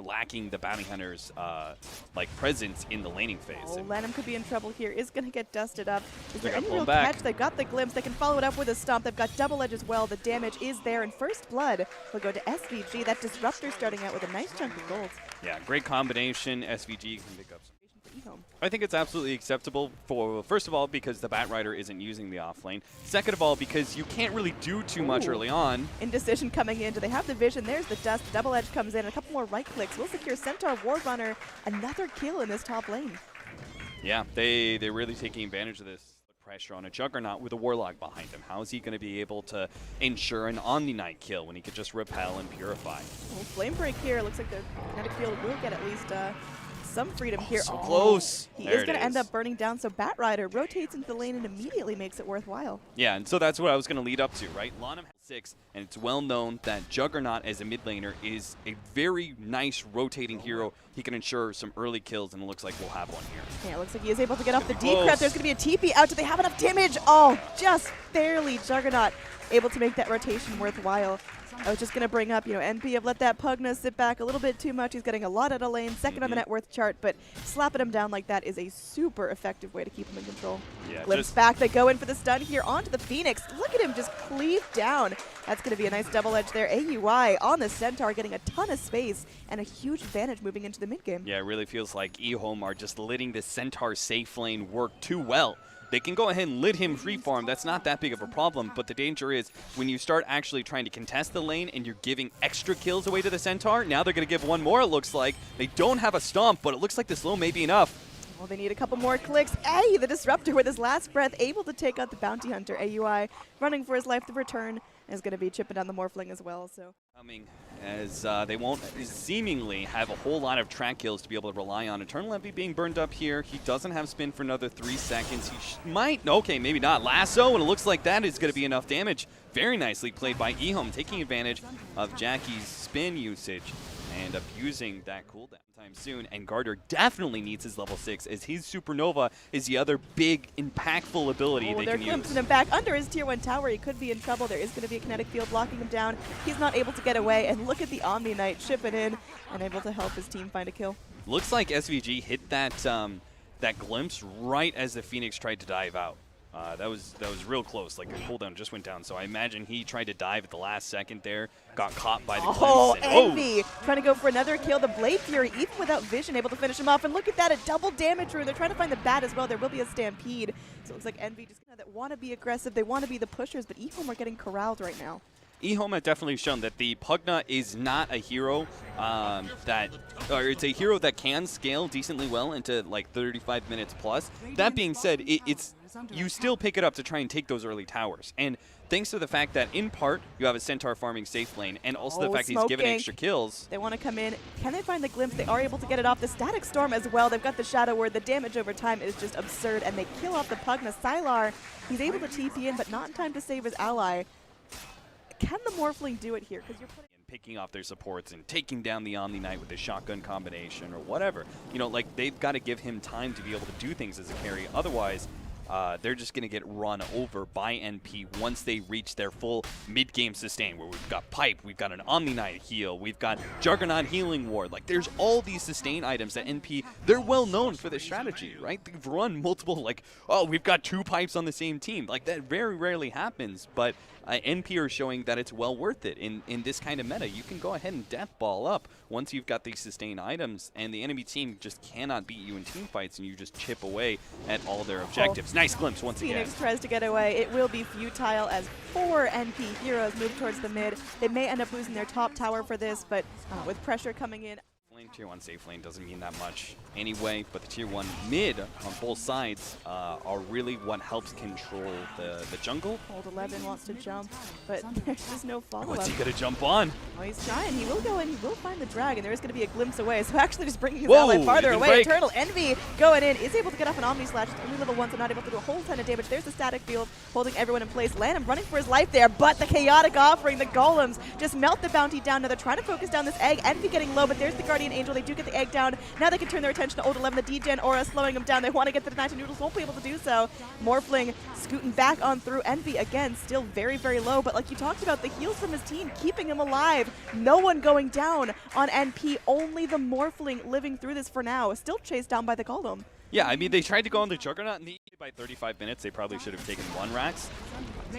lacking the bounty hunter's like presence in the laning phase. Oh, Lanham could be in trouble here. Is going to get dusted up. Is there any blown real back. catch? They've got the glimpse. They can follow it up with a stomp. They've got double edge as well. The damage is there, and first blood will go to SVG. That disruptor starting out with a nice chunk of gold. Yeah, great combination. SVG can pick up. EHOME. I think it's absolutely acceptable for, first of all, because the Bat Rider isn't using the off lane. Second of all, because you can't really do too much early on. Indecision coming in. Do they have the vision? There's the dust. The double edge comes in. A couple more right clicks. Will secure Centaur Warrunner. Another kill in this top lane. Yeah, they're really taking advantage of this pressure on a Juggernaut with a Warlock behind him. How is he going to be able to ensure an Omni Knight kill when he could just repel and purify? Well, Flame Break here. Looks like the kinetic field will get at least some freedom here. So close. He is going to end up burning down, so Bat Rider rotates into the lane and immediately makes it worthwhile. Yeah, and so that's what I was going to lead up to, right? Lanham has 6, and it's well known that Juggernaut as a mid laner is a very nice rotating hero. He can ensure some early kills, and it looks like we'll have one here. Yeah, it looks like he is able to get off the decrypt. There's going to be a TP out. Do they have enough damage? Oh, just barely. Juggernaut able to make that rotation worthwhile. I was just going to bring up, NP have let that Pugna sit back a little bit too much. He's getting a lot out of lane, second on the net worth chart, but slapping him down like that is a super effective way to keep him in control. Yeah, Glimpse back. They go in for the stun here onto the Phoenix. Look at him just cleave down. That's going to be a nice double edge there. AUI on the Centaur getting a ton of space and a huge advantage moving into the mid game. Yeah, it really feels like EHOME are just letting the Centaur safe lane work too well. They can go ahead and let him free farm. That's not that big of a problem, but the danger is when you start actually trying to contest the lane and you're giving extra kills away to the Centaur, now they're going to give one more, it looks like. They don't have a stomp, but it looks like the slow may be enough. Well, they need a couple more clicks. Hey, the Disruptor with his last breath, able to take out the Bounty Hunter. AUI running for his life to return, and is going to be chipping down the Morphling as well. So Coming as they won't seemingly have a whole lot of track kills to be able to rely on. Eternal Envy being burned up here. He doesn't have spin for another 3 seconds. He might, okay, maybe not. Lasso, and it looks like that is going to be enough damage. Very nicely played by EHOME, taking advantage of Jackie's spin usage and abusing that cooldown time soon. And Garter definitely needs his level 6 as his Supernova is the other big, impactful ability they they're can use. glimpsing him back under his tier 1 tower. He could be in trouble. There is going to be a kinetic field blocking him down. He's not able to get away. And look at the Omni Knight chipping in and able to help his team find a kill. Looks like SVG hit that that glimpse right as the Phoenix tried to dive out. That was real close. Like the cooldown just went down. So I imagine he tried to dive at the last second there, got caught by the glimpse. Oh, Envy trying to go for another kill. The Blade Fury, even without vision, able to finish him off. And look at that, a double damage rune. They're trying to find the bat as well. There will be a stampede. So it looks like Envy just that want to be aggressive. They want to be the pushers, but EHOME are getting corralled right now. EHOME has definitely shown that the Pugna is not a hero it's a hero that can scale decently well into like 35 minutes plus. That being said, you still pick it up to try and take those early towers. And thanks to the fact that in part you have a Centaur farming safe lane and also the fact he's given extra kills. They want to come in. Can they find the glimpse? They are able to get it off. The Static Storm as well. They've got the Shadow Word. The damage over time is just absurd. And they kill off the Pugna. Sylar, he's able to TP in, but not in time to save his ally. Can the Morphling do it here? Because you're picking off their supports and taking down the Omni Knight with the shotgun combination or whatever. Like they've got to give him time to be able to do things as a carry. Otherwise, they're just going to get run over by NP once they reach their full mid-game sustain, where we've got Pipe, we've got an Omni Knight heal, we've got Juggernaut Healing Ward. Like, there's all these sustain items that NP, they're well known for this strategy, right? They've run multiple, like, oh, we've got 2 pipes on the same team. Like, that very rarely happens, but NP are showing that it's well worth it in this kind of meta. You can go ahead and death ball up once you've got these sustain items, and the enemy team just cannot beat you in team fights, and you just chip away at all their objectives. Nice glimpse once again. Phoenix tries to get away. It will be futile as 4 NP heroes move towards the mid. They may end up losing their top tower for this, but with pressure coming in. Tier 1 safe lane doesn't mean that much anyway, but the Tier 1 mid on both sides are really what helps control the jungle. Old 11 wants to jump, but there's just no follow-up. What's he going to jump on? Oh, he's trying. He will go in. He will find the dragon. There is going to be a glimpse away, so actually just bringing his ally farther away. Eternal Envy going in, is able to get off an Omni Slash. It's only level 1, so not able to do a whole ton of damage. There's the static field holding everyone in place. Lanham running for his life there, but the chaotic offering, the golems just melt the bounty down. Now they're trying to focus down this egg. Envy getting low, but there's the Guardian Guardian Angel. They do get the egg down. Now they can turn their attention to Old 11. The D-Gen Aura slowing them down. They want to get to the 19 Noodles, won't be able to do so. Morphling scooting back on through. Envy, again, still very, very low. But like you talked about, the heals from his team keeping him alive. No one going down on NP. Only the Morphling living through this for now. Still chased down by the Golem. Yeah, I mean, they tried to go on the Juggernaut, and by 35 minutes, they probably should have taken 1 Rax.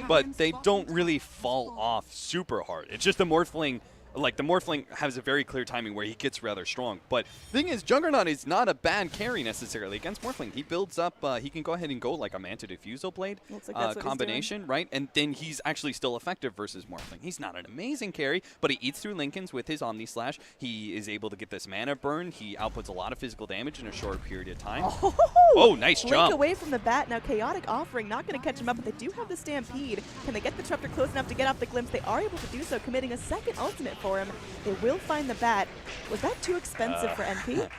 But they don't really fall off super hard. It's just the Morphling, like, the Morphling has a very clear timing where he gets rather strong. But the thing is, Juggernaut is not a bad carry necessarily against Morphling. He builds up, he can go ahead and go like a Manta Diffusal Blade like combination, right? And then he's actually still effective versus Morphling. He's not an amazing carry, but he eats through Lincolns with his Omni Slash. He is able to get this mana burn. He outputs a lot of physical damage in a short period of time. Oh, nice Blink jump. away from the bat. Now Chaotic Offering not going to catch him up, but they do have the Stampede. Can they get the Disruptor close enough to get off the Glimpse? They are able to do so, committing a second ultimate for him. They will find the bat. Was that too expensive for NP?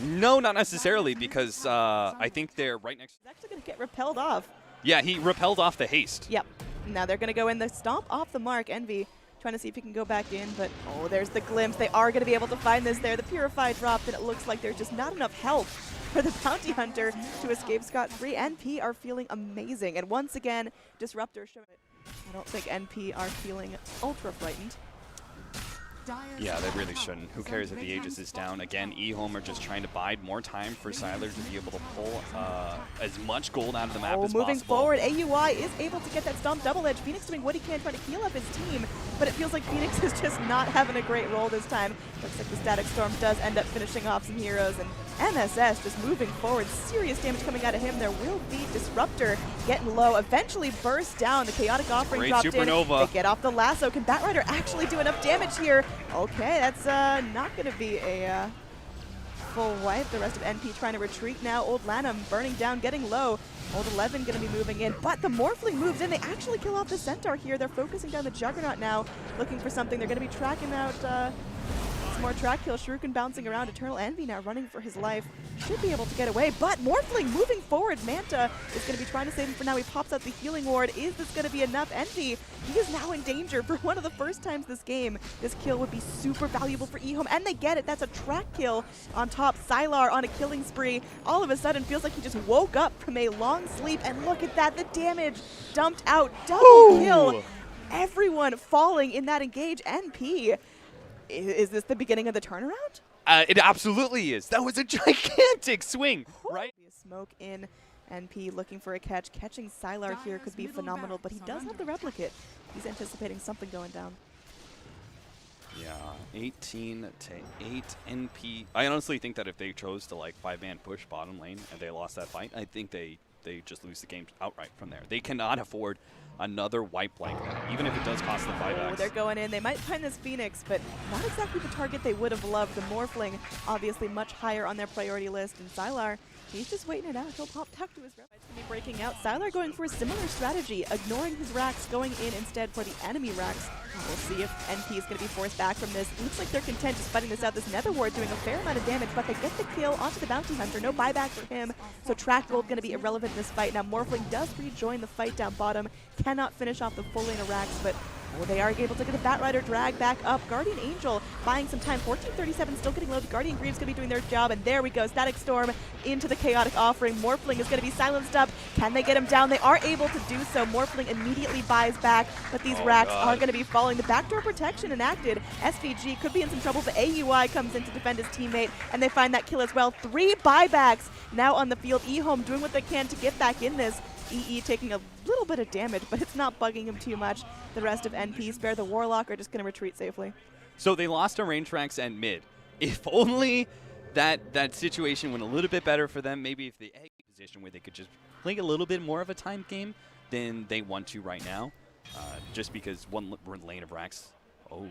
No, not necessarily, because I think they're right next. He's actually going to get repelled off. Yeah, he repelled off the haste. Yep. Now they're going to go in the stomp off the mark. Envy trying to see if he can go back in, but oh, there's the Glimpse. They are going to be able to find this there. The Purify dropped, and it looks like there's just not enough health for the Bounty Hunter to escape scot-free. NP are feeling amazing, and once again, Disruptor showed it. I don't think NP are feeling ultra frightened. Yeah, they really shouldn't. Who cares if the Aegis is down? Again, EHOME are just trying to bide more time for Siler to be able to pull as much gold out of the map as moving possible. Forward, AUI is able to get that Stomp double edge. Phoenix doing what he can, trying to heal up his team, but it feels like Phoenix is just not having a great role this time. Looks like the Static Storm does end up finishing off some heroes, and MSS just moving forward. Serious damage coming out of him. There will be Disruptor getting low, eventually burst down. The Chaotic Offering Great dropped supernova. in. They get off the lasso. Can Batrider actually do enough damage here? Okay, that's not going to be a full wipe. The rest of NP trying to retreat now. Old Lanham burning down, getting low. Old 11 going to be moving in, but the Morphling moves in. They actually kill off the Centaur here. They're focusing down the Juggernaut now, looking for something. They're going to be tracking out some more track kills. Shuriken bouncing around. Eternal Envy now running for his life. Should be able to get away, but Morphling moving forward. Manta is going to be trying to save him for now. He pops out the healing ward. Is this going to be enough? Envy, he is now in danger for one of the first times this game. This kill would be super valuable for EHOME, and they get it. That's a track kill on top. Sylar on a killing spree. All of a sudden, feels like he just woke up from a long sleep, and look at that. The damage dumped out. Double kill. Everyone falling in that engage. NP. Is this the beginning of the turnaround? It absolutely is. That was a gigantic swing, right? Smoke in. NP looking for a catch. Catching Sylar here could be phenomenal, but he does have the replicate. He's anticipating something going down. Yeah, 18 to 8 NP. I honestly think that if they chose to like 5-man push bottom lane and they lost that fight, I think they just lose the game outright from there. They cannot afford another wipe like that, even if it does cost them 5x. They're going in. They might find this Phoenix, but not exactly the target they would have loved. The Morphling, obviously much higher on their priority list, and Sylar, he's just waiting it out. He'll pop tuck to his rep. It's going to be breaking out. Sylar going for a similar strategy, ignoring his racks, going in instead for the enemy racks. We'll see if NP is going to be forced back from this. Looks like they're content just fighting this out. This Nether Ward doing a fair amount of damage, but they get the kill onto the Bounty Hunter. No buyback for him, so track gold going to be irrelevant in this fight. Now Morphling does rejoin the fight down bottom. Cannot finish off the full lane of racks, but they are able to get the Batrider drag back up. Guardian Angel buying some time. 1437 still getting low. The Guardian Greaves going to be doing their job, and there we go. Static Storm into the Chaotic Offering. Morphling is going to be silenced up. Can they get him down? They are able to do so. Morphling immediately buys back, but these racks are going to be falling. The backdoor protection enacted. SVG could be in some trouble, but AUI comes in to defend his teammate, and they find that kill as well. 3 buybacks now on the field. EHOME doing what they can to get back in this. EE taking a little bit of damage, but it's not bugging him too much. The rest of NP, Spare the Warlock, are just going to retreat safely. So they lost to range racks and mid. If only that situation went a little bit better for them, maybe if the egg position where they could just play a little bit more of a time game than they want to right now, just because one lane of racks. Oh,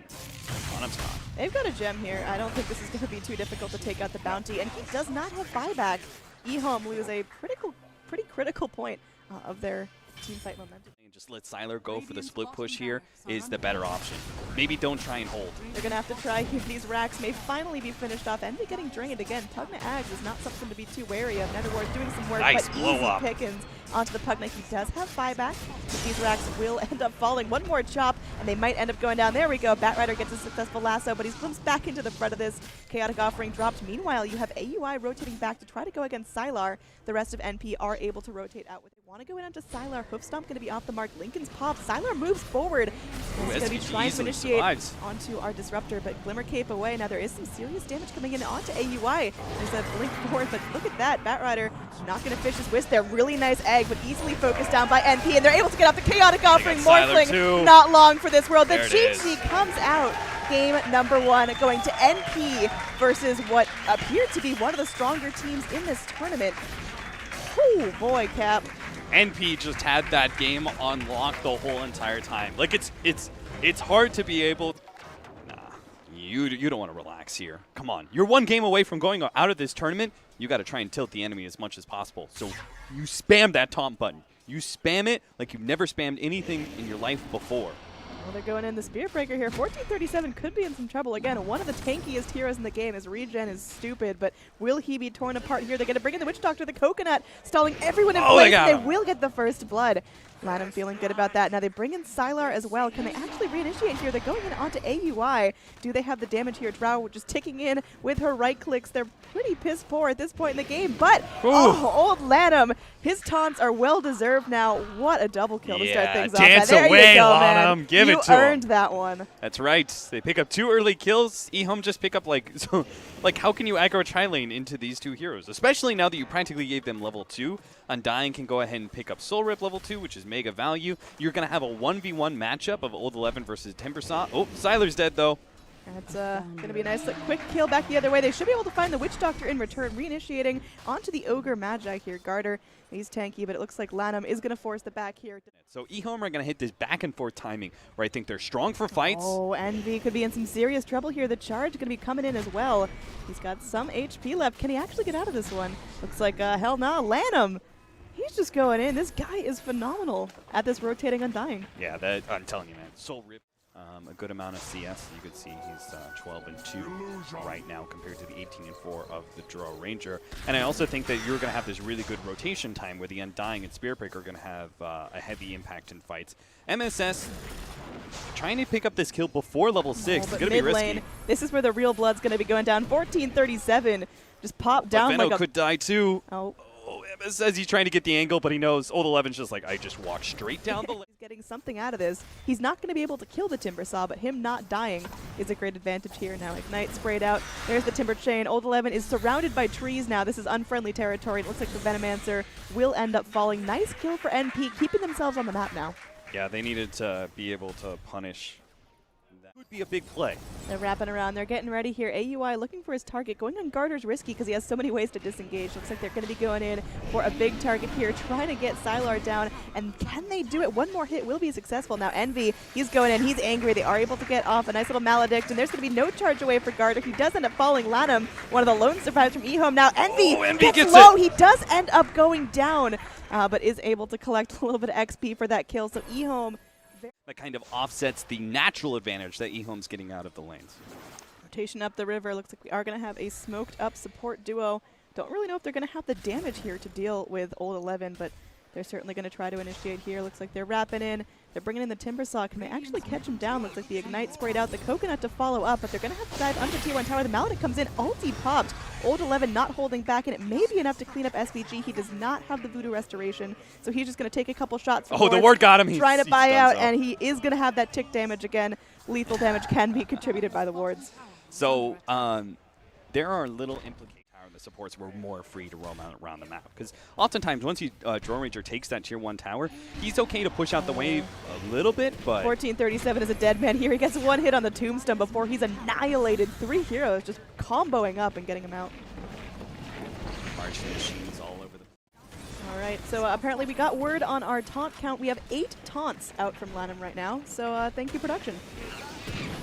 they've got a gem here. I don't think this is going to be too difficult to take out the bounty, and he does not have buyback. EHOME lose a pretty critical point of their team fight momentum. Just let Sylar go for the split push here is the better option. Maybe don't try and hold. They're going to have to try here. These racks may finally be finished off. Envy getting drained again. Pugna Ags is not something to be too wary of. Netherward doing some work, nice but blow easy up. pickings onto the Pugna. He does have buyback, but these racks will end up falling. One more chop, and they might end up going down. There we go. Batrider gets a successful lasso, but he's glimpsed back into the front of this. Chaotic Offering dropped. Meanwhile, you have AUI rotating back to try to go against Sylar. The rest of NP are able to rotate out. They want to go in onto Sylar. Hoof Stomp going to be off the mark. Lincoln's pop. Sylar moves forward. He's going to be trying to initiate onto our Disruptor, but Glimmer Cape away. Now there is some serious damage coming in onto AUI. There's a blink forward, but look at that. Batrider not going to fish his whisk there. Really nice egg, but easily focused down by NP, and they're able to get off the Chaotic Offering. Morphling, not long for this world. The cheat sheet comes out. Game number 1 going to NP versus what appeared to be one of the stronger teams in this tournament. Oh boy, Cap. NP just had that game on lock the whole entire time. Like it's hard to be able. Nah, you don't want to relax here. Come on, you're one game away from going out of this tournament. You got to try and tilt the enemy as much as possible. So you spam that taunt button. You spam it like you've never spammed anything in your life before. Well, they're going in the Spirit Breaker here. 1437 could be in some trouble. Again, one of the tankiest heroes in the game. His regen is stupid, but will he be torn apart here? They're going to bring in the Witch Doctor, the Coconut, stalling everyone in place. They will get the first blood. Lanham feeling good about that. Now they bring in Sylar as well. Can they actually reinitiate here? They're going in onto AUI. Do they have the damage here? Drow just ticking in with her right clicks. They're pretty piss poor at this point in the game, but old Lanham, his taunts are well deserved now. What a double kill to start things off. Dance away, Lanham. Give it to him. You earned that one. That's right. They pick up 2 early kills. EHOME just pick up like how can you aggro tri-lane into these 2 heroes? Especially now that you practically gave them level 2. Undying can go ahead and pick up Soul Rip level 2, which is mega value. You're going to have a 1v1 matchup of Old 11 versus Timbersaw. Oh, Sylar's dead though. That's going to be a nice quick kill back the other way. They should be able to find the Witch Doctor in return, reinitiating onto the Ogre Magi here. Garter, he's tanky, but it looks like Lanham is going to force the back here. So EHOME are going to hit this back and forth timing where I think they're strong for fights. Oh, Envy could be in some serious trouble here. The charge going to be coming in as well. He's got some HP left. Can he actually get out of this one? Looks like hell no. Lanham, he's just going in. This guy is phenomenal at this rotating Undying. Yeah, that I'm telling you, man. Soul Rip. A good amount of CS. You could see he's 12-2 right now compared to the 18-4 of the Drow Ranger. And I also think that you're going to have this really good rotation time where the Undying and Spirit Breaker are going to have a heavy impact in fights. MSS trying to pick up this kill before level 6 is going to be risky. This is where the real blood's going to be going down. 1437 just popped down Venno like a... could die too. Oh. Says he's trying to get the angle, but he knows Old 11's just like, I just walked straight down the lane. He's getting something out of this. He's not going to be able to kill the Timbersaw, but him not dying is a great advantage here. Now Ignite sprayed out. There's the Timber Chain. Old 11 is surrounded by trees now. This is unfriendly territory. It looks like the Venomancer will end up falling. Nice kill for NP, keeping themselves on the map now. Yeah, they needed to be able to punish. That would be a big play. They're wrapping around. They're getting ready here. AUI looking for his target. Going on Garter's risky because he has so many ways to disengage. Looks like they're going to be going in for a big target here, trying to get Sylar down. And can they do it? One more hit will be successful. Now Envy, he's going in. He's angry. They are able to get off a nice little Maledict, and there's going to be no charge away for Garter. He does end up falling. Lanham, one of the lone survivors from EHOME. Now Envy gets low. He does end up going down, but is able to collect a little bit of XP for that kill. So EHOME... That kind of offsets the natural advantage that EHOME's getting out of the lanes. Rotation up the river. Looks like we are going to have a smoked up support duo. Don't really know if they're going to have the damage here to deal with Old 11, but they're certainly going to try to initiate here. Looks like they're wrapping in. They're bringing in the Timbersaw. Can they actually catch him down? Looks like the Ignite sprayed out, the Coconut to follow up, but they're going to have to dive under Tier 1 tower. The Maledict comes in, ulti popped. Old 11 not holding back, and it may be enough to clean up SVG. He does not have the Voodoo Restoration, so he's just going to take a couple shots. Oh, the ward got him. Trying to buy out, and he is going to have that tick damage again. Lethal damage can be contributed by the wards. So there are little implications. The supports were more free to roam out around the map, because oftentimes once Drone Ranger takes that Tier 1 tower, he's okay to push out the wave a little bit, but 1437 is a dead man here. He gets one hit on the tombstone before he's annihilated 3 heroes, just comboing up and getting him out. Marching machines all over the... All right, so apparently we got word on our taunt count. We have 8 taunts out from Lanham right now, so thank you, production.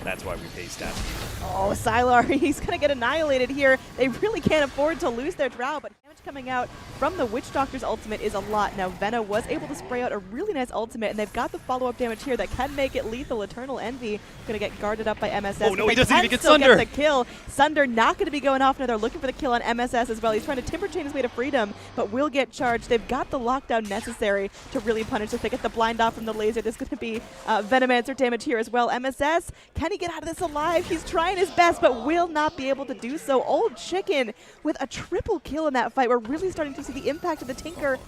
That's why we pay stats. Oh, Sylar, he's going to get annihilated here. They really can't afford to lose their Drow, but damage coming out from the Witch Doctor's ultimate is a lot. Now, Veno was able to spray out a really nice ultimate, and they've got the follow-up damage here that can make it lethal. Eternal Envy going to get guarded up by MSS. Oh, no, he doesn't even get Sunder. Sunder. Get the kill. Sunder not going to be going off now. They're looking for the kill on MSS as well. He's trying to timber chain his way to freedom, but will get charged. They've got the lockdown necessary to really punish. If they get the blind off from the laser, there's going to be Venomancer damage here as well. MSS, can he get out of this alive? He's trying his best, but will not be able to do so. Old Chicken with a triple kill in that fight. We're really starting to see the impact of the Tinker.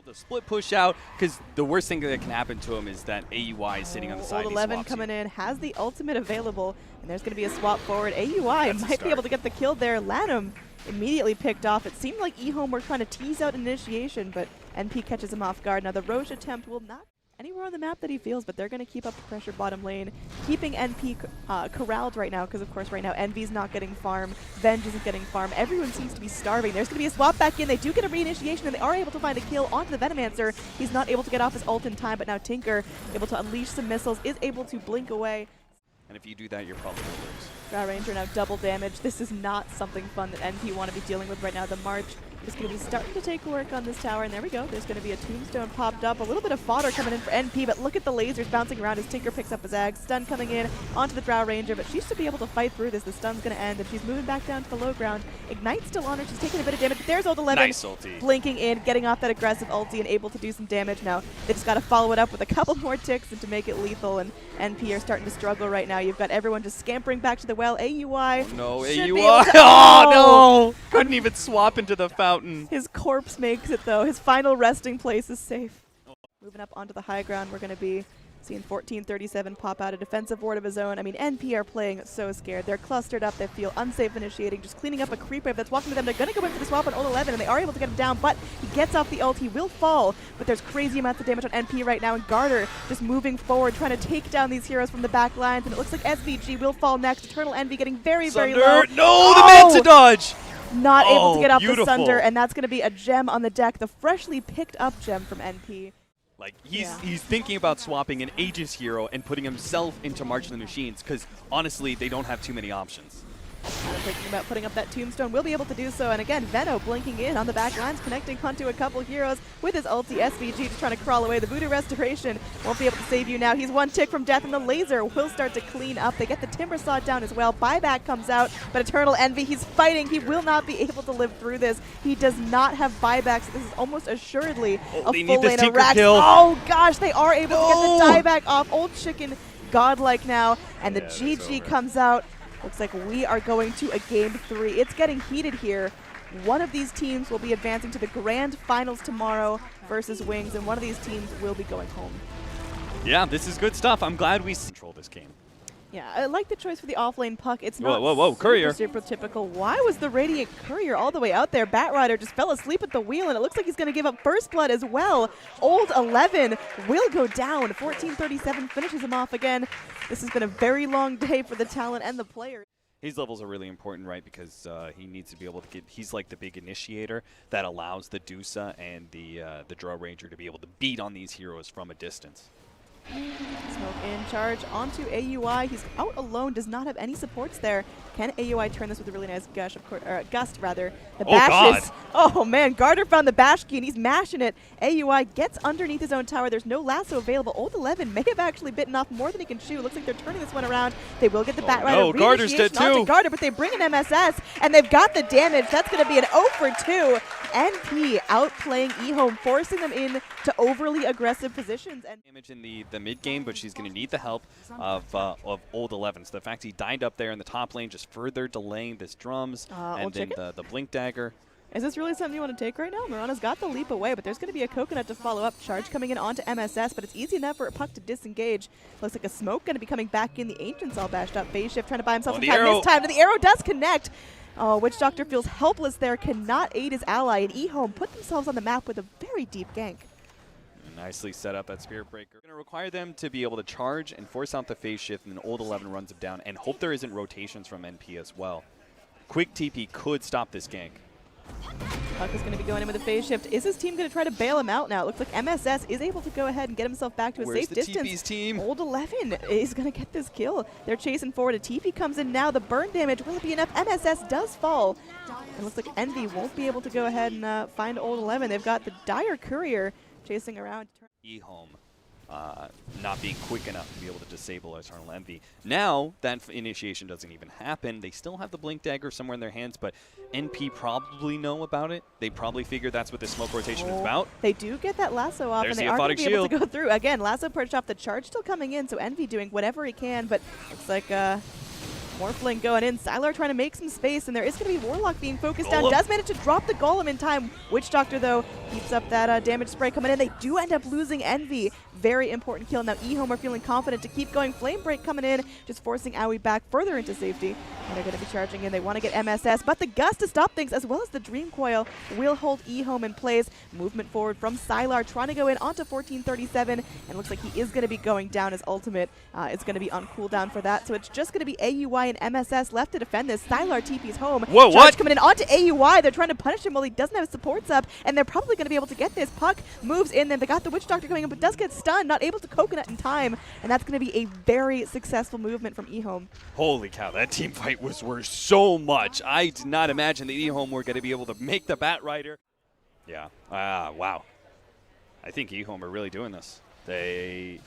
The split push out, because the worst thing that can happen to him is that AUI is sitting on the side. Old 11 coming in, has the ultimate available, and there's going to be a swap forward. AUI might be able to get the kill there. Lanham immediately picked off. It seemed like EHOME were trying to tease out initiation, but NP catches him off guard. Now the Roche attempt will not anywhere on the map that he feels, but they're going to keep up the pressure bottom lane, keeping NP corralled right now, because of course right now Envy's not getting farm, Venge isn't getting farm, everyone seems to be starving. There's going to be a swap back in, they do get a reinitiation, and they are able to find a kill onto the Venomancer. He's not able to get off his ult in time, but now Tinker, able to unleash some missiles, is able to blink away. And if you do that, you're probably going to lose. Drow Ranger now double damage. This is not something fun that NP want to be dealing with right now. The March is going to be starting to take work on this tower, and there we go. There's going to be a tombstone popped up. A little bit of fodder coming in for NP, but look at the lasers bouncing around as Tinker picks up his Ag. Stun coming in onto the Drow Ranger, but she should be able to fight through this. The stun's going to end, and she's moving back down to the low ground. Ignite's still on her. She's taking a bit of damage. There's Old 11. Nice ulti. Blinking in, getting off that aggressive ulti, and able to do some damage now. They just got to follow it up with a couple more ticks and to make it lethal, and NP are starting to struggle right now. You've got everyone just scampering back to the well. AUI. Oh, no, should AUI. be able to- Oh, no. Couldn't even swap into the fountain. His corpse makes it, though. His final resting place is safe. Moving up onto the high ground, we're going to be seeing 1437 pop out a defensive ward of his own. I mean, NP are playing so scared. They're clustered up. They feel unsafe initiating, just cleaning up a creep wave that's walking to them. They're going to go in for the swap on Old 11, and they are able to get him down, but he gets off the ult. He will fall, but there's crazy amounts of damage on NP right now, and Garter just moving forward, trying to take down these heroes from the back lines, and it looks like SVG will fall next. Eternal Envy getting very, very low. No, the Manta dodge! Not able to get off beautiful. the Sunder, and that's going to be a gem on the deck, the freshly picked up gem from NP. Like, he's thinking about swapping an Aegis hero and putting himself into March of the Machines, because honestly, they don't have too many options. Thinking about putting up that tombstone, will be able to do so. And again, Veno blinking in on the back lines, connecting onto a couple heroes with his ulti. SVG just trying to crawl away. The Voodoo Restoration won't be able to save you now. He's one tick from death, and the laser will start to clean up. They get the Timber Saw down as well. Buyback comes out, but Eternal Envy, he's fighting. He will not be able to live through this. He does not have buybacks. This is almost assuredly a full lane of Rax. Oh gosh, they are able to get the dieback off. Old Chicken godlike now, and the GG comes out. Looks like we are going to a game 3. It's getting heated here. One of these teams will be advancing to the grand finals tomorrow versus Wings, and one of these teams will be going home. Yeah, this is good stuff. I'm glad we control this game. Yeah, I like the choice for the offlane puck. It's not Courier. super typical. Why was the Radiant Courier all the way out there? Batrider just fell asleep at the wheel, and it looks like he's going to give up first blood as well. Old 11 will go down. 1437 finishes him off again. This has been a very long day for the talent and the players. His levels are really important, right, because he needs to be able to get, he's like the big initiator that allows the Dusa and the Drow Ranger to be able to beat on these heroes from a distance. Smoke in charge onto AUI. He's out alone, does not have any supports there. Can AUI turn this with a really nice gush, of course, or gust rather? The bash is, oh man, Garter found the bash key and he's mashing it. AUI gets underneath his own tower. There's no lasso available. Old 11 may have actually bitten off more than he can chew. Looks like they're turning this one around. They will get the Batrider. No, Garter's dead too. Garter, but they bring an MSS and they've got the damage. That's going to be an 0 for 2. NP outplaying EHOME, forcing them in to overly aggressive positions. And damage in the mid game, but she's going to need the help of Old 11. So the fact he died up there in the top lane, just further delaying this drums, and then the blink dagger. Is this really something you want to take right now? Mirana's got the leap away, but there's going to be a coconut to follow up. Charge coming in onto MSS, but it's easy enough for a puck to disengage. Looks like a smoke going to be coming back in. The Ancient's all bashed up. Phase Shift trying to buy himself some time. This time, and the arrow does connect. Oh, Witch Doctor feels helpless there, cannot aid his ally, and EHOME put themselves on the map with a very deep gank. Nicely set up that Spirit Breaker. Going to require them to be able to charge and force out the phase shift, and then Old 11 runs him down, and hope there isn't rotations from NP as well. Quick TP could stop this gank. Puck is going to be going in with a phase shift. Is his team going to try to bail him out now? It looks like MSS is able to go ahead and get himself back to a safe distance. Where's the TP's team? Old 11 is going to get this kill. They're chasing forward. A TP comes in now. The burn damage, will it be enough? MSS does fall. It looks like Envy won't be able to go ahead and find Old 11. They've got the Dire Courier chasing around. EHOME not being quick enough to be able to disable Eternal Envy. Now that initiation doesn't even happen. They still have the Blink Dagger somewhere in their hands, but NP probably know about it. They probably figure that's what this smoke rotation is about. They do get that lasso off, There's and they are going to be able to go through. Again, lasso perched off, the charge still coming in, so Envy doing whatever he can, but looks like Morphling going in. Sylar trying to make some space, and there is going to be Warlock being focused down. Does manage to drop the Golem in time. Witch Doctor, though, keeps up that damage spray coming in. They do end up losing Envy. Very important kill. Now EHOME are feeling confident to keep going. Flame Break coming in, just forcing Aoi back further into safety. And they're going to be charging in. They want to get MSS, but the Gust to stop things, as well as the Dream Coil, will hold EHOME in place. Movement forward from Sylar, trying to go in onto 1437, and looks like he is going to be going down. His ultimate is going to be on cooldown for that. So it's just going to be AUI and MSS left to defend this. Sylar TP's home. Whoa, Charge what? coming in onto AUI. They're trying to punish him while he doesn't have his supports up, and they're probably going to be able to get this. Puck moves in, then they got the Witch Doctor coming in, but does get stunned, not able to coconut in time, and that's going to be a very successful movement from EHOME. Holy cow, that team fight was worth so much. I did not imagine that EHOME were going to be able to make the Bat Rider. Yeah, wow. I think EHOME are really doing this. They're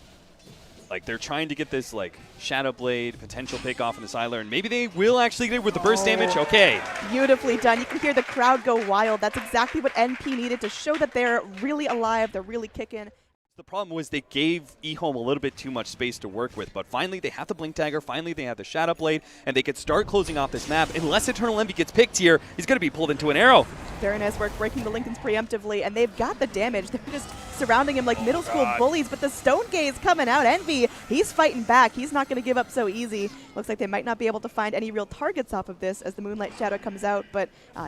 trying to get this Shadow Blade potential pick off in the Sylar, and maybe they will actually get it with the burst damage. Okay. Beautifully done. You can hear the crowd go wild. That's exactly what NP needed to show that they're really alive. They're really kicking. The problem was they gave EHOME a little bit too much space to work with, but finally they have the Blink Dagger, finally they have the Shadow Blade, and they could start closing off this map. Unless Eternal Envy gets picked here, he's going to be pulled into an arrow. Very nice work breaking the Lincolns preemptively, and they've got the damage. They're just surrounding him like middle school bullies, but the Stone Gaze coming out. Envy, he's fighting back. He's not going to give up so easy. Looks like they might not be able to find any real targets off of this as the Moonlight Shadow comes out, but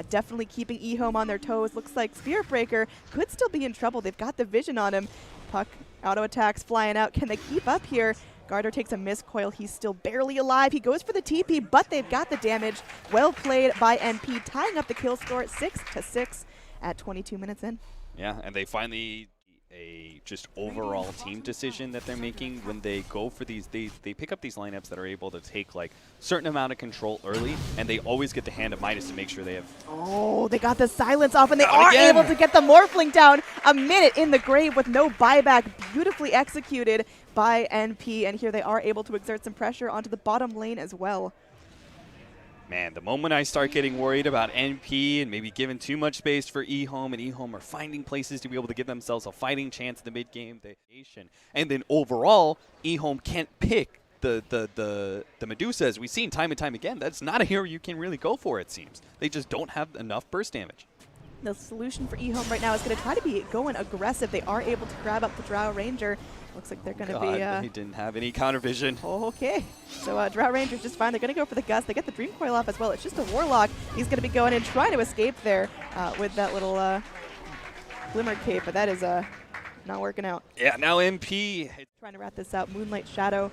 definitely keeping EHOME on their toes. Looks like Spirit Breaker could still be in trouble. They've got the vision on him. Puck auto attacks flying out. Can they keep up here? Garter takes a miss coil. He's still barely alive. He goes for the TP, but they've got the damage. Well played by NP, tying up the kill score at 6-6 at 22 minutes in. Yeah, and they finally just overall team decision that they're making when they go for these. They pick up these lineups that are able to take certain amount of control early, and they always get the hand of Midas to make sure they have. Oh, they got the silence off, and they are able to get the Morphling down. A minute in the grave with no buyback. Beautifully executed by NP, and here they are able to exert some pressure onto the bottom lane as well. Man, the moment I start getting worried about NP and maybe giving too much space for EHOME, and EHOME are finding places to be able to give themselves a fighting chance in the mid-game, and then overall, EHOME can't pick the Medusa, as we've seen time and time again. That's not a hero you can really go for, it seems. They just don't have enough burst damage. The solution for EHOME right now is going to try to be going aggressive. They are able to grab up the Drow Ranger. Looks like they're going to be... he didn't have any counter vision. Okay. So Drow Ranger's just fine. They're going to go for the Gust. They get the Dream Coil off as well. It's just a Warlock. He's going to be going in, trying to escape there with that little Glimmer Cape, but that is not working out. Yeah, now MP... Trying to wrap this out. Moonlight Shadow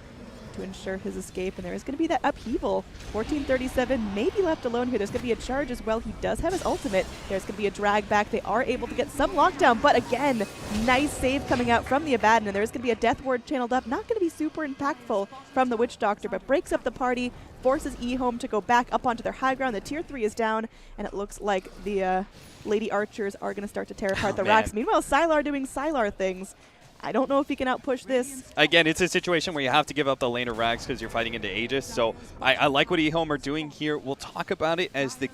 to ensure his escape, and there is going to be that upheaval. 1437 may be left alone here. There's going to be a charge as well. He does have his ultimate. There's going to be a drag back. They are able to get some lockdown, but again, nice save coming out from the Abaddon, and there's going to be a Death Ward channeled up. Not going to be super impactful from the Witch Doctor, but breaks up the party, forces EHOME to go back up onto their high ground. The tier 3 is down, and it looks like the Lady Archers are going to start to tear apart the racks. Meanwhile, Sylar doing Sylar things. I don't know if he can outpush this. Again, it's a situation where you have to give up the lane of Rags because you're fighting into Aegis. So I like what EHOME are doing here. We'll talk about it as the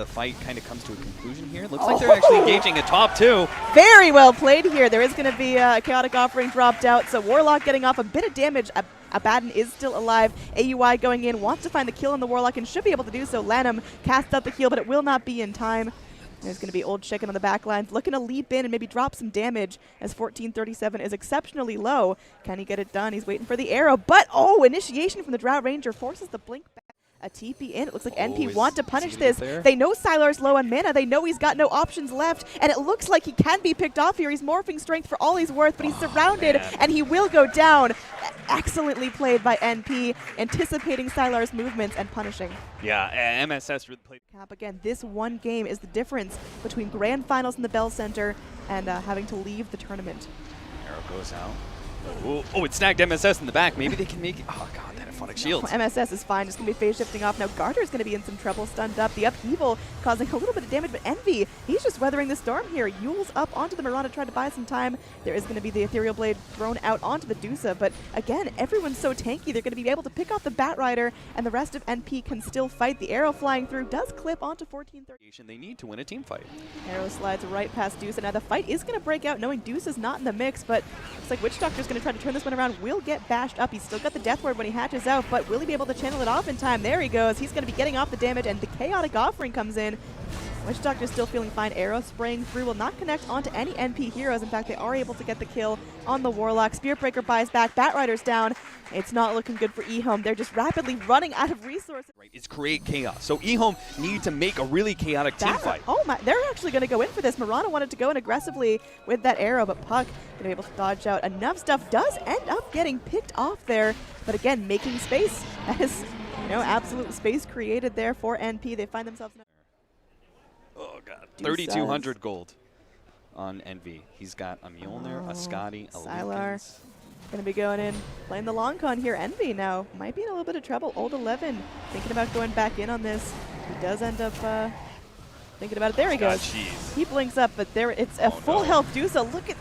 fight kind of comes to a conclusion here. Looks like they're actually engaging at top 2. Very well played here. There is going to be a Chaotic Offering dropped out. So Warlock getting off a bit of damage. Abaddon is still alive. AUI going in, wants to find the kill on the Warlock and should be able to do so. Lanham casts out the heal, but it will not be in time. There's going to be Old Chicken on the back lines, looking to leap in and maybe drop some damage as 1437 is exceptionally low. Can he get it done? He's waiting for the arrow, but initiation from the Drow Ranger forces the blink back. A TP in. It looks like NP want to punish this. They know Sylar's low on mana. They know he's got no options left, and it looks like he can be picked off here. He's morphing strength for all he's worth, but he's surrounded, and he will go down. Excellently played by NP, anticipating Sylar's movements and punishing. Yeah, MSS really played. Cap again, this one game is the difference between grand finals in the Bell Center and having to leave the tournament. Arrow goes out. Oh, it snagged MSS in the back. Maybe they can make it. Oh, God, that Aphonic Shield. No, MSS is fine. Just going to be phase shifting off. Now Garter's going to be in some trouble, stunned up. The upheaval causing a little bit of damage, but Envy, he's just weathering the storm here. Yule's up onto the Mirana, trying to buy some time. There is going to be the Ethereal Blade thrown out onto the Dusa, but again, everyone's so tanky. They're going to be able to pick off the Batrider, and the rest of NP can still fight. The arrow flying through does clip onto 1430. They need to win a team fight. Arrow slides right past Dusa. Now the fight is going to break out, knowing Dusa's not in the mix, but looks like Witch Doctor's going to try to turn this one around. Will get bashed up. He's still got the Death Ward when he hatches out, but will he be able to channel it off in time? There he goes. He's going to be getting off the damage, and the Chaotic Offering comes in. Witch Doctor's still feeling fine. Arrow spraying through will not connect onto any NP heroes. In fact, they are able to get the kill on the Warlock. Spirit Breaker buys back. Batrider's down. It's not looking good for EHOME. They're just rapidly running out of resources. Right, it's create chaos. So EHOME need to make a really chaotic team fight. Oh my, they're actually going to go in for this. Mirana wanted to go in aggressively with that arrow, but Puck going to be able to dodge out. Enough stuff does end up getting picked off there, but again, making space as, you know, absolute space created there for NP. They find themselves in Oh, God. 3,200 gold on Envy. He's got a Mjolnir, a Scotty, a Sylar. Linken's. Going to be going in, playing the long con here. Envy now might be in a little bit of trouble. Old 11 thinking about going back in on this. He does end up thinking about it. There he goes. He blinks up, but there it's a full health Dusa. Look at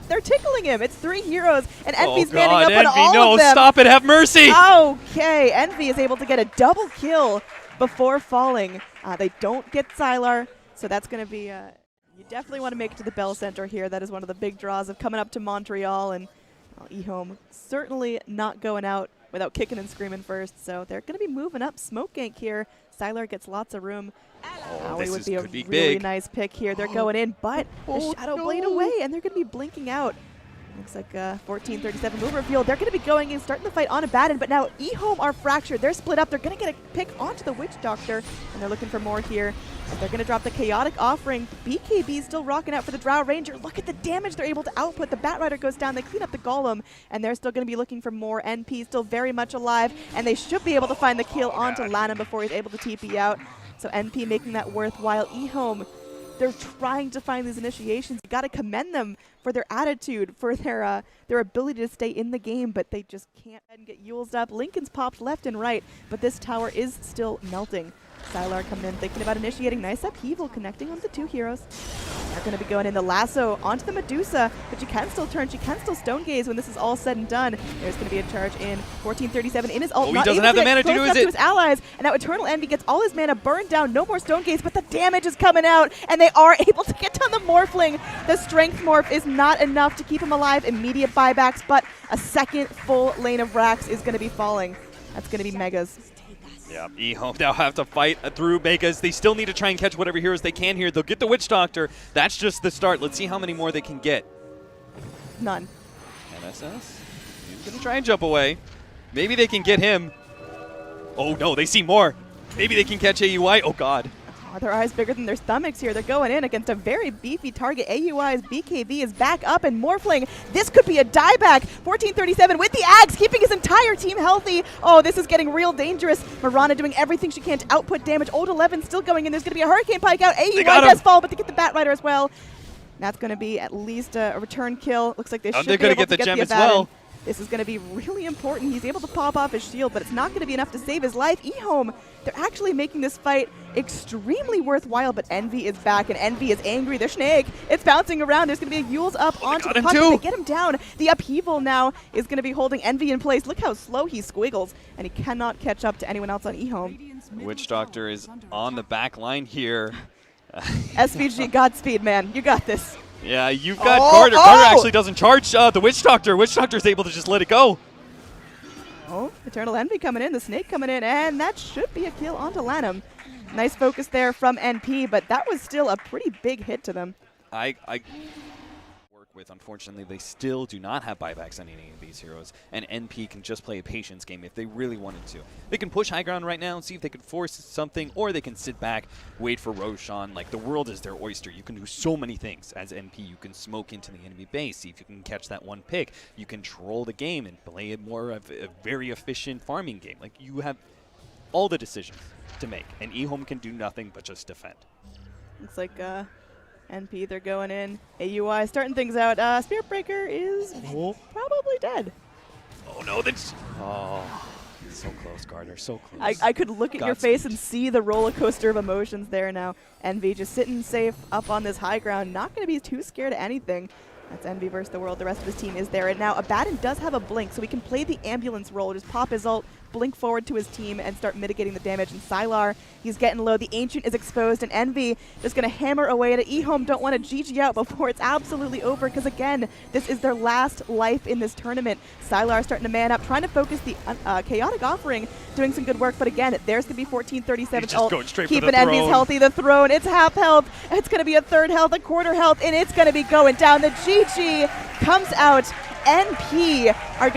they're tickling him. It's 3 heroes, and Envy's manning up on all of them. Stop it! Have mercy! Okay, Envy is able to get a double kill before falling. They don't get Sylar, so that's going to be. You definitely want to make it to the Bell Center here. That is one of the big draws of coming up to Montreal, and EHOME certainly not going out without kicking and screaming first. So they're going to be moving up smoke gank here. Sylar gets lots of room. This would be a really big. nice pick here. They're going in, but the Shadow Blade away, and they're going to be blinking out. Looks like 1437 mover field. They're going to be going in, starting the fight on Abaddon, but now EHOME are fractured. They're split up. They're going to get a pick onto the Witch Doctor, and they're looking for more here. But they're going to drop the Chaotic Offering. BKB still rocking out for the Drow Ranger. Look at the damage they're able to output. The Batrider goes down. They clean up the Golem, and they're still going to be looking for more. NP still very much alive, and they should be able to find the kill onto Lanham before he's able to TP out. So NP making that worthwhile. EHOME, they're trying to find these initiations. You got to commend them for their attitude, for their ability to stay in the game, but they just can't get Yule's up. Linken's popped left and right, but this tower is still melting. Sylar coming in, thinking about initiating. Nice upheaval, connecting on the 2 heroes. They're going to be going in the lasso onto the Medusa, but she can still turn. She can still stone gaze when this is all said and done. There's going to be a charge in. 1437 in his ult. He doesn't have the mana to do it. To his allies, and now Eternal Envy gets all his mana burned down. No more stone gaze, but the damage is coming out, and they are able to get down the Morphling. The strength morph is not enough to keep him alive. Immediate buybacks, but a second full lane of racks is going to be falling. That's going to be Megas. Yeah, EHOME now have to fight through Megas. They still need to try and catch whatever heroes they can here. They'll get the Witch Doctor. That's just the start. Let's see how many more they can get. None. MSS? He's going to try and jump away. Maybe they can get him. Oh, no, they see more. Maybe they can catch AUI. Oh, God. Oh, their eyes bigger than their stomachs here. They're going in against a very beefy target. AUI's BKB is back up, and Morphling, this could be a dieback. 1437 with the Axe, keeping his entire team healthy. Oh, this is getting real dangerous. Mirana doing everything she can to output damage. Old 11 still going in. There's going to be a Hurricane Pike out. AUI does fall, but they get the Batrider as well. That's going to be at least a return kill. Looks like they should be able to get the gem as well. This is going to be really important. He's able to pop off his shield, but it's not going to be enough to save his life. EHOME, they're actually making this fight extremely worthwhile, but Envy is back, and Envy is angry. The snake, it's bouncing around. There's going to be a Yule's up onto the puck. They get him down. The upheaval now is going to be holding Envy in place. Look how slow he squiggles, and he cannot catch up to anyone else on EHOME. Witch Doctor is on the back line here. SVG, Godspeed, man. You got this. Yeah, you've got Carter. Carter actually doesn't charge the Witch Doctor. Witch Doctor's able to just let it go. Oh, Eternal Envy coming in, the snake coming in, and that should be a kill onto Lanham. Nice focus there from NP, but that was still a pretty big hit to them. I work with, unfortunately, they still do not have buybacks on any of these heroes, and NP can just play a patience game if they really wanted to. They can push high ground right now and see if they could force something, or they can sit back, wait for Roshan. Like, the world is their oyster. You can do so many things as NP. You can smoke into the enemy base, see if you can catch that one pick. You can troll the game and play it more of a very efficient farming game. Like, you have all the decisions to make, and EHOME can do nothing but just defend. Looks like NP, they're going in. AUI starting things out. Spirit Breaker is probably dead. Oh no, that's so close, Gardner, so close. I could look at your face and see the roller coaster of emotions there now. Envy just sitting safe up on this high ground, not going to be too scared of anything. That's Envy versus the world. The rest of his team is there. And now Abaddon does have a blink, so he can play the ambulance role. Just pop his ult, blink forward to his team, and start mitigating the damage. And Sylar, he's getting low. The Ancient is exposed, and Envy just going to hammer away at it. EHOME don't want to GG out before it's absolutely over, because again, this is their last life in this tournament. Sylar starting to man up, trying to focus the Chaotic Offering, doing some good work. But again, there's going to be 1437 ult, keeping Envy's healthy. The Throne, it's half health. It's going to be a third health, a quarter health, and it's going to be going down. The GG comes out. NP are